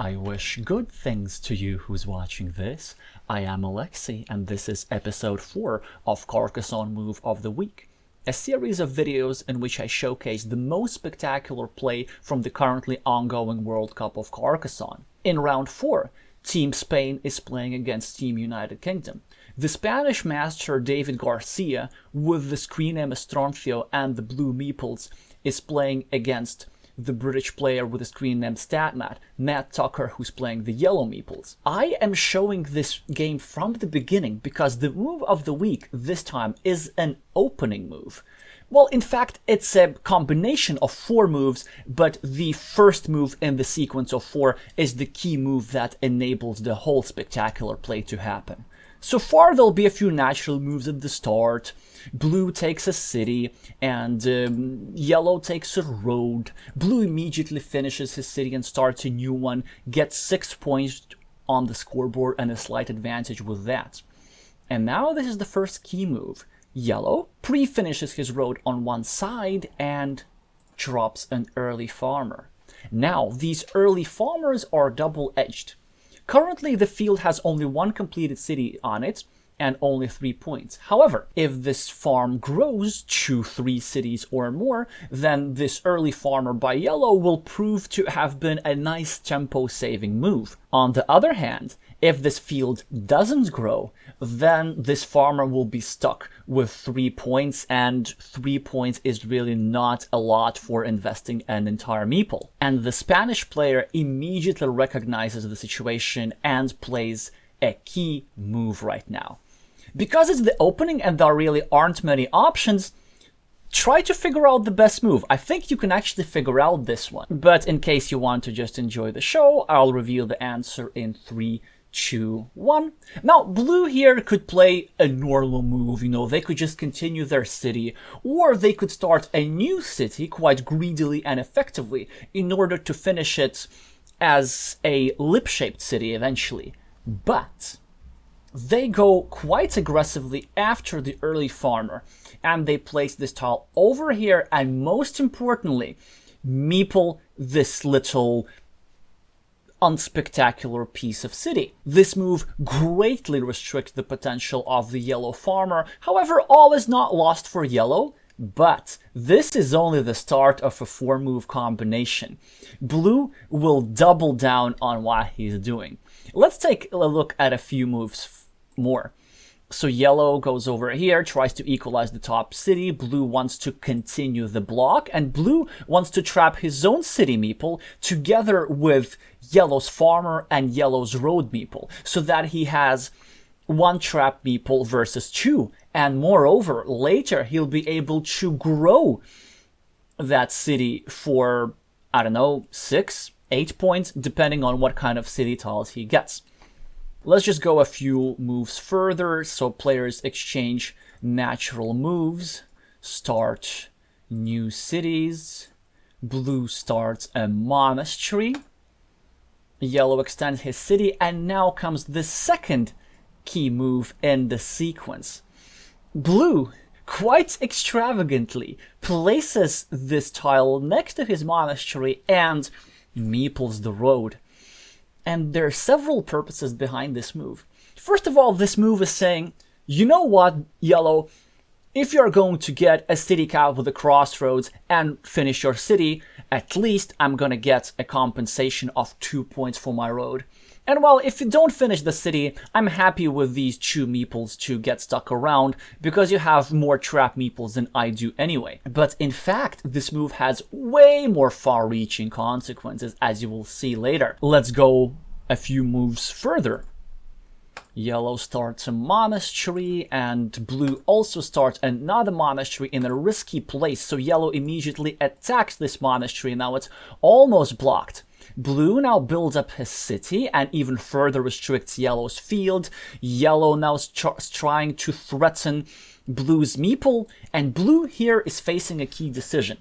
I wish good things to you who's watching this. I am Alexey, and this is episode 4 of Carcassonne Move of the Week, a series of videos in which I showcase the most spectacular play from the currently ongoing World Cup of Carcassonne. In round 4, Team Spain is playing against Team United Kingdom. The Spanish master David Garcia, with the screen name Estroncio and the blue meeples, is playing against the British player with the screen name StatMat, Matt Tucker, who's playing the yellow meeples. I am showing this game from the beginning because the move of the week this time is an opening move. Well, in fact, it's a combination of 4 moves, but the first move in the sequence of 4 is the key move that enables the whole spectacular play to happen. So far, there'll be a few natural moves at the start. Blue takes a city, and yellow takes a road. Blue immediately finishes his city and starts a new one, gets 6 points on the scoreboard and a slight advantage with that. And now this is the first key move. Yellow pre-finishes his road on one side and drops an early farmer. Now, these early farmers are double-edged. Currently, the field has only one completed city on it and only 3 points. However, if this farm grows to 3 cities or more, then this early farmer by yellow will prove to have been a nice tempo-saving move. On the other hand, if this field doesn't grow, then this farmer will be stuck with 3 points, and 3 points is really not a lot for investing an entire meeple. And the Spanish player immediately recognizes the situation and plays a key move right now. Because it's the opening and there really aren't many options, try to figure out the best move. I think you can actually figure out this one. But in case you want to just enjoy the show, I'll reveal the answer in 3, 2, 1. Now, blue here could play a normal move, they could just continue their city, or they could start a new city quite greedily and effectively in order to finish it as a lip-shaped city eventually. But they go quite aggressively after the early farmer, and they place this tile over here, and most importantly, meeple this little unspectacular piece of city. This move greatly restricts the potential of the yellow farmer. However, all is not lost for yellow, but this is only the start of a 4-move combination. Blue will double down on what he's doing. Let's take a look at a few moves more. So yellow goes over here, tries to equalize the top city. Blue wants to continue the block, and blue wants to trap his own city meeple together with yellow's farmer and yellow's road meeple, so that he has 1 trap meeple versus 2. And moreover, later he'll be able to grow that city for, I don't know, 6, 8 points, depending on what kind of city tiles he gets. Let's just go a few moves further. So players exchange natural moves, start new cities. Blue starts a monastery. Yellow extends his city, and now comes the second key move in the sequence. Blue, quite extravagantly, places this tile next to his monastery and meeples the road. And there are several purposes behind this move. First of all, this move is saying, you know what, yellow, if you're going to get a city cap with a crossroads and finish your city, at least I'm gonna get a compensation of 2 points for my road. And well, if you don't finish the city, I'm happy with these 2 meeples to get stuck around, because you have more trap meeples than I do anyway. But in fact, this move has way more far-reaching consequences, as you will see later. Let's go a few moves further. Yellow starts a monastery, and blue also starts another monastery in a risky place, so yellow immediately attacks this monastery. Now it's almost blocked. Blue now builds up his city and even further restricts yellow's field. Yellow now is trying to threaten blue's meeple, and blue here is facing a key decision.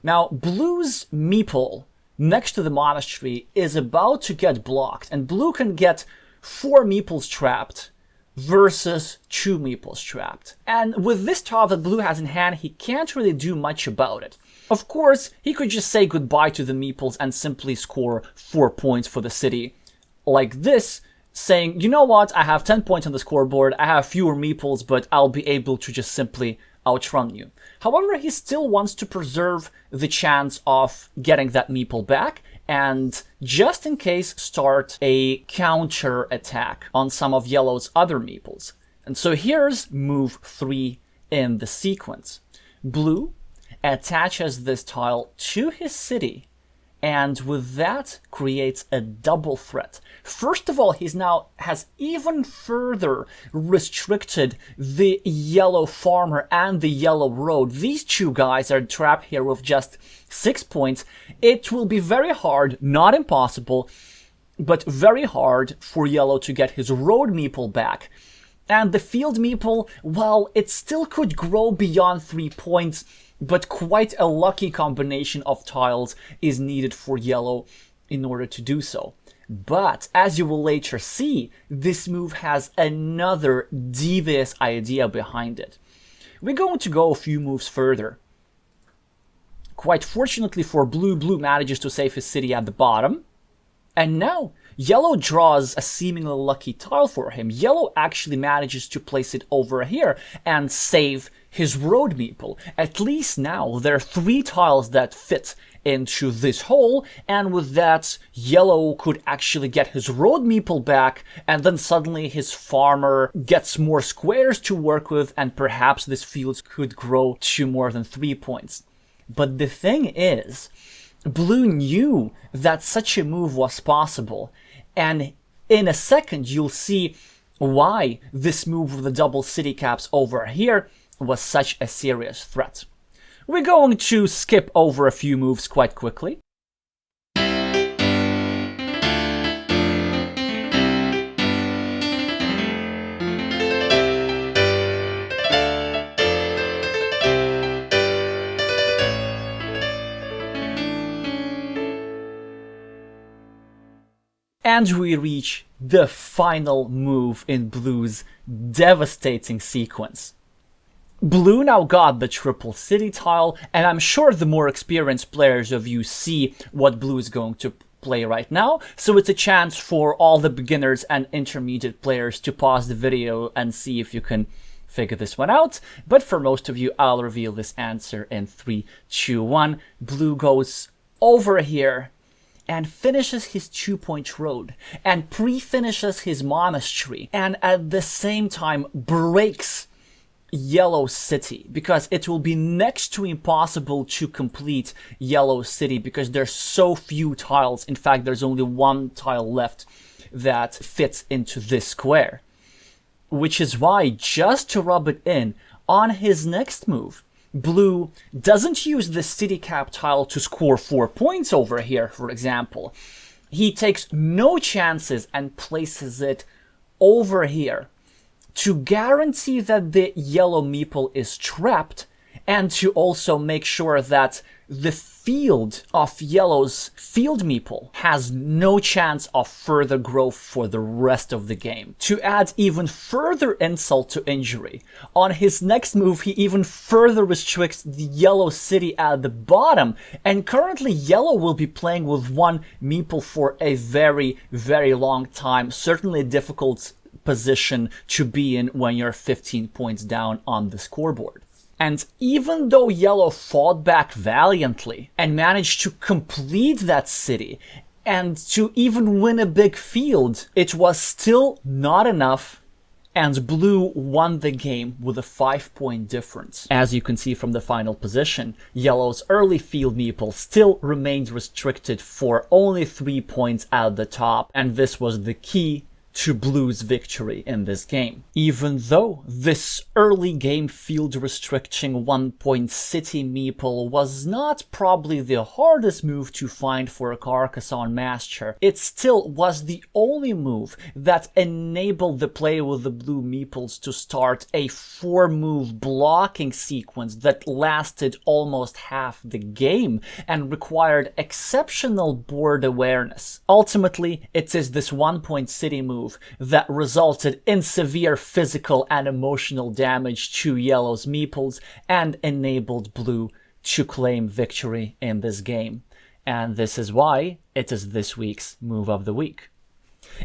Now, blue's meeple next to the monastery is about to get blocked, and blue can get 4 meeples trapped versus 2 meeples trapped. And with this tile that blue has in hand, he can't really do much about it. Of course, he could just say goodbye to the meeples and simply score 4 points for the city. Like this, saying, you know what, I have 10 points on the scoreboard, I have fewer meeples, but I'll be able to just simply outrun you. However, he still wants to preserve the chance of getting that meeple back, and just in case start a counter attack on some of yellow's other meeples. And so here's move 3 in the sequence. Blue attaches this tile to his city, and with that creates a double threat. First of all, he's now has even further restricted the yellow farmer and the yellow road. These two guys are trapped here with just 6 points. It will be very hard, not impossible, but very hard for yellow to get his road meeple back. And the field meeple, well, it still could grow beyond 3 points, but quite a lucky combination of tiles is needed for yellow in order to do so. But as you will later see, this move has another devious idea behind it. We're going to go a few moves further. Quite fortunately for blue, blue manages to save his city at the bottom. And now, yellow draws a seemingly lucky tile for him. Yellow actually manages to place it over here and save his road meeple. At least now there are 3 tiles that fit into this hole, and with that, yellow could actually get his road meeple back, and then suddenly his farmer gets more squares to work with, and perhaps this field could grow to more than 3 points. But the thing is, blue knew that such a move was possible, and in a second you'll see why this move with the double city caps over here was such a serious threat. We're going to skip over a few moves quite quickly. And we reach the final move in Blue's devastating sequence. Blue now got the triple city tile, and I'm sure the more experienced players of you see what Blue is going to play right now, so it's a chance for all the beginners and intermediate players to pause the video and see if you can figure this one out. But for most of you, I'll reveal this answer in 3, 2, 1. Blue goes over here and finishes his 2-point road, and pre-finishes his monastery, and at the same time breaks Yellow City, because it will be next to impossible to complete Yellow City because there's so few tiles. In fact, there's only 1 tile left that fits into this square. Which is why, just to rub it in, on his next move, Blue doesn't use the city cap tile to score 4 points over here, for example. He takes no chances and places it over here to guarantee that the yellow meeple is trapped, and to also make sure that the field of yellow's field meeple has no chance of further growth for the rest of the game. To add even further insult to injury, on his next move he even further restricts the yellow city at the bottom, and currently yellow will be playing with 1 meeple for a very, very long time. Certainly a difficult position to be in when you're 15 points down on the scoreboard. And even though yellow fought back valiantly and managed to complete that city and to even win a big field, it was still not enough, and blue won the game with a 5-point difference. As you can see from the final position, yellow's early field meeple still remained restricted for only 3 points at the top, and this was the key to Blue's victory in this game. Even though this early game field restricting 1-point city meeple was not probably the hardest move to find for a Carcassonne master, it still was the only move that enabled the player with the blue meeples to start a 4-move blocking sequence that lasted almost half the game and required exceptional board awareness. Ultimately, it is this 1-point city move that resulted in severe physical and emotional damage to yellow's meeples and enabled blue to claim victory in this game. And this is why it is this week's Move of the Week.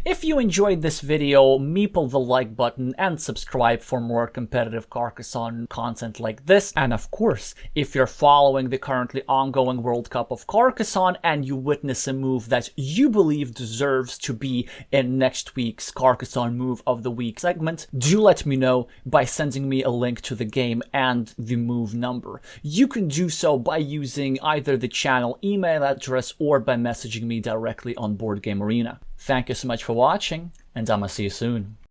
If you enjoyed this video, meeple the like button and subscribe for more competitive Carcassonne content like this. And of course, if you're following the currently ongoing World Cup of Carcassonne and you witness a move that you believe deserves to be in next week's Carcassonne Move of the Week segment, do let me know by sending me a link to the game and the move number. You can do so by using either the channel email address or by messaging me directly on Board Game Arena. Thank you so much for watching, and I'ma see you soon.